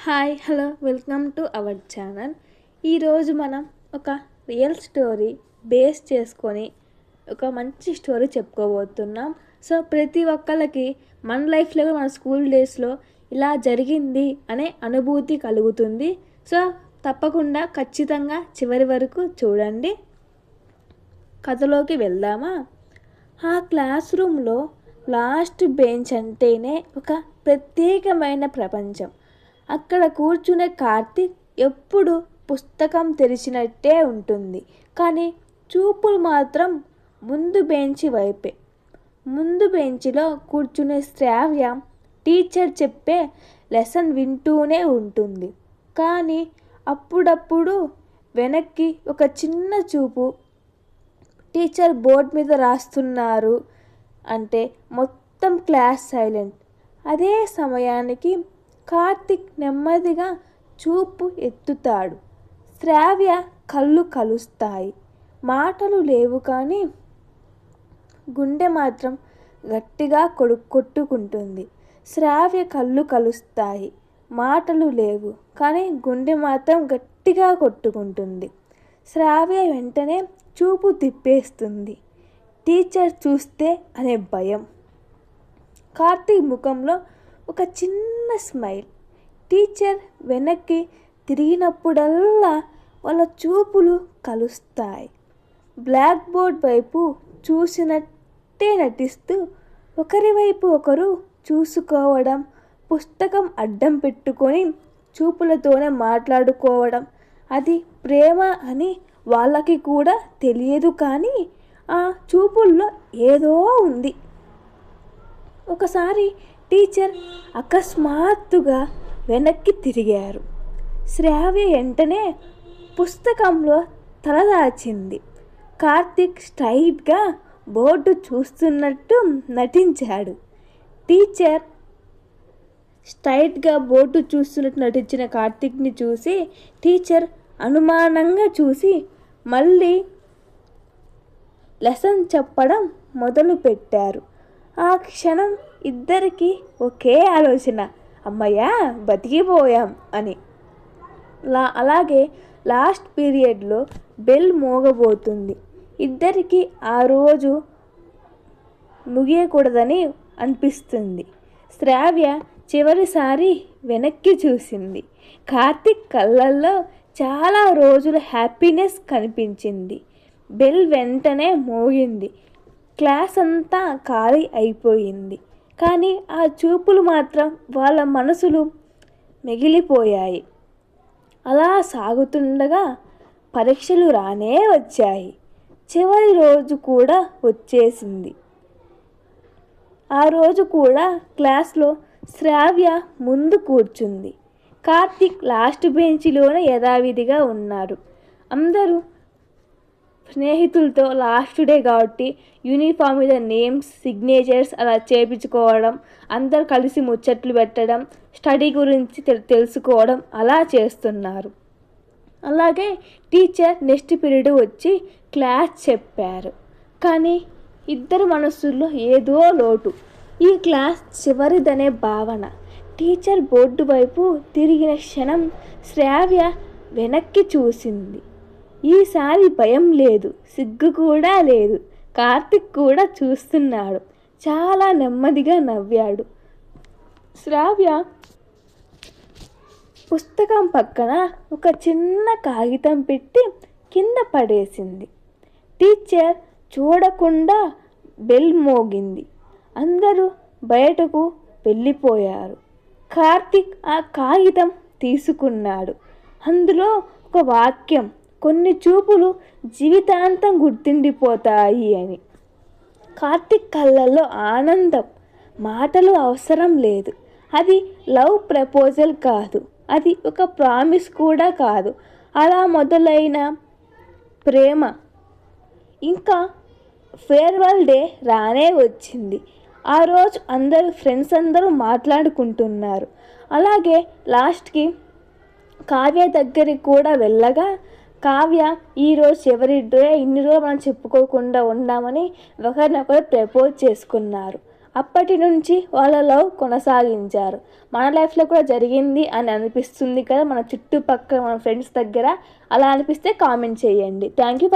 Hi hello welcome to our channel. ఈరోజు మనం ఒక రియల్ స్టోరీ బేస్ చేసుకొని ఒక మంచి స్టోరీ చెప్పుకోబోతున్నాం. సో ప్రతి ఒక్కళ్ళకి మన లైఫ్లో మన స్కూల్ డేస్లో ఇలా జరిగింది అనే అనుభూతి కలుగుతుంది. సో తప్పకుండా ఖచ్చితంగా చివరి వరకు చూడండి. కథలోకి వెళ్దామా? ఆ క్లాస్ రూమ్లో లాస్ట్ బెంచ్ అంటేనే ఒక ప్రత్యేకమైన ప్రపంచం. అక్కడ కూర్చునే కార్తీక్ ఎప్పుడు పుస్తకం తెరిచినట్టే ఉంటుంది, కానీ చూపులు మాత్రం ముందు బెంచి వైపే. ముందు బెంచిలో కూర్చునే శ్రావ్య టీచర్ చెప్పే లెసన్ వింటూనే ఉంటుంది, కానీ అప్పుడప్పుడు వెనక్కి ఒక చిన్న చూపు. టీచర్ బోర్డు మీద రాస్తున్నారు అంటే మొత్తం క్లాస్ సైలెంట్. అదే సమయానికి కార్తీక్ నెమ్మదిగా చూపు ఎత్తుతాడు. శ్రావ్య కళ్ళు కలుస్తాయి. మాటలు లేవు, కానీ గుండె మాత్రం గట్టిగా కొట్టుకుంటుంది. శ్రావ్య కళ్ళు కలుస్తాయి, మాటలు లేవు, కానీ గుండె మాత్రం గట్టిగా కొట్టుకుంటుంది. శ్రావ్య వెంటనే చూపు తిప్పేస్తుంది. టీచర్ చూస్తే అనే భయం. కార్తీక్ ముఖంలో ఒక చిన్న స్మైల్. టీచర్ వెనక్కి తిరిగినప్పుడల్లా వాళ్ళ చూపులు కలుస్తాయి. బ్లాక్ బోర్డ్ వైపు చూసినట్టే నటిస్తూ ఒకరి వైపు ఒకరు చూసుకోవడం, పుస్తకం అడ్డం పెట్టుకొని చూపులతోనే మాట్లాడుకోవడం. అది ప్రేమ అని వాళ్ళకి కూడా తెలియదు, కానీ ఆ చూపుల్లో ఏదో ఉంది. ఒకసారి టీచర్ అకస్మాత్తుగా వెనక్కి తిరిగారు. శ్రావ్య వెంటనే పుస్తకంలో తలదాచింది. కార్తీక్ స్ట్రైట్గా బోర్డు చూస్తున్నట్టు నటించాడు. టీచర్ స్ట్రైట్గా బోర్డు చూస్తున్నట్టు నటించిన కార్తీక్ని చూసి టీచర్ అనుమానంగా చూసి మళ్ళీ లెసన్ చెప్పడం మొదలుపెట్టారు. ఆ క్షణం ఇద్దరికీ ఒకే ఆలోచన, అమ్మయ్య బతికిపోయాం అని. అలాగే లాస్ట్ పీరియడ్లో బెల్ మోగబోతుంది. ఇద్దరికీ ఆ రోజు ముగియకూడదని అనిపిస్తుంది. శ్రావ్య చివరిసారి వెనక్కి చూసింది. కార్తీక్ కళ్ళల్లో చాలా రోజుల హ్యాపీనెస్ కనిపించింది. బెల్ వెంటనే మోగింది. క్లాస్ అంతా ఖాళీ అయిపోయింది, కానీ ఆ చూపులు మాత్రం వాళ్ళ మనసులు మిగిలిపోయాయి. అలా సాగుతుండగా పరీక్షలు రానే వచ్చాయి. చివరి రోజు కూడా వచ్చేసింది. ఆ రోజు కూడా క్లాస్లో శ్రావ్య ముందు కూర్చుంది. కార్తీక్ లాస్ట్ బెంచ్లోనే యథావిధిగా ఉన్నారు. అందరూ స్నేహితులతో లాస్ట్ డే కాబట్టి యూనిఫామ్ మీద నేమ్స్, సిగ్నేచర్స్ అలా చేయించుకోవడం, అందరు కలిసి ముచ్చట్లు పెట్టడం, స్టడీ గురించి తెలుసుకోవడం అలా చేస్తున్నారు. అలాగే టీచర్ నెక్స్ట్ పీరియడ్ వచ్చి క్లాస్ చెప్పారు, కానీ ఇద్దరు మనసుల్లో ఏదో లోటు. ఈ క్లాస్ చివరిదనే భావన. టీచర్ బోర్డు వైపు తిరిగిన క్షణం శ్రావ్య వెనక్కి చూసింది. ఈసారి భయం లేదు, సిగ్గు కూడా లేదు. కార్తీక్ కూడా చూస్తున్నాడు. చాలా నెమ్మదిగా నవ్వాడు. శ్రావ్య పుస్తకం పక్కన ఒక చిన్న కాగితం పెట్టి కింద పడేసింది. టీచర్ చూడకుండా బెల్ మోగింది. అందరూ బయటకు వెళ్ళిపోయారు. కార్తీక్ ఆ కాగితం తీసుకున్నాడు. అందులో ఒక వాక్యం, కొన్ని చూపులు జీవితాంతం గుర్తుండిపోతాయి అని. కార్తీక్ కళ్ళల్లో ఆనందం. మాటలు అవసరం లేదు. అది లవ్ ప్రపోజల్ కాదు, అది ఒక ప్రామిస్ కూడా కాదు. అలా మొదలైన ప్రేమ ఇంకా ఫేర్వెల్ డే రానే వచ్చింది. ఆ రోజు అందరూ ఫ్రెండ్స్ అందరూ మాట్లాడుకుంటున్నారు. అలాగే లాస్ట్కి కావ్య దగ్గరికి కూడా వెళ్ళగా, కావ్య ఈరోజు చివరి డే, ఇన్ని రోజులు మనం చెప్పుకోకుండా ఉన్నామని ఒకరినొకరు ప్రపోజ్ చేసుకున్నారు. అప్పటి నుంచి వాళ్ళ లవ్ కొనసాగించారు. మన లైఫ్లో కూడా జరిగింది అని అనిపిస్తుంది కదా మన చుట్టుపక్కల మన ఫ్రెండ్స్ దగ్గర. అలా అనిపిస్తే కామెంట్ చేయండి. Thank you.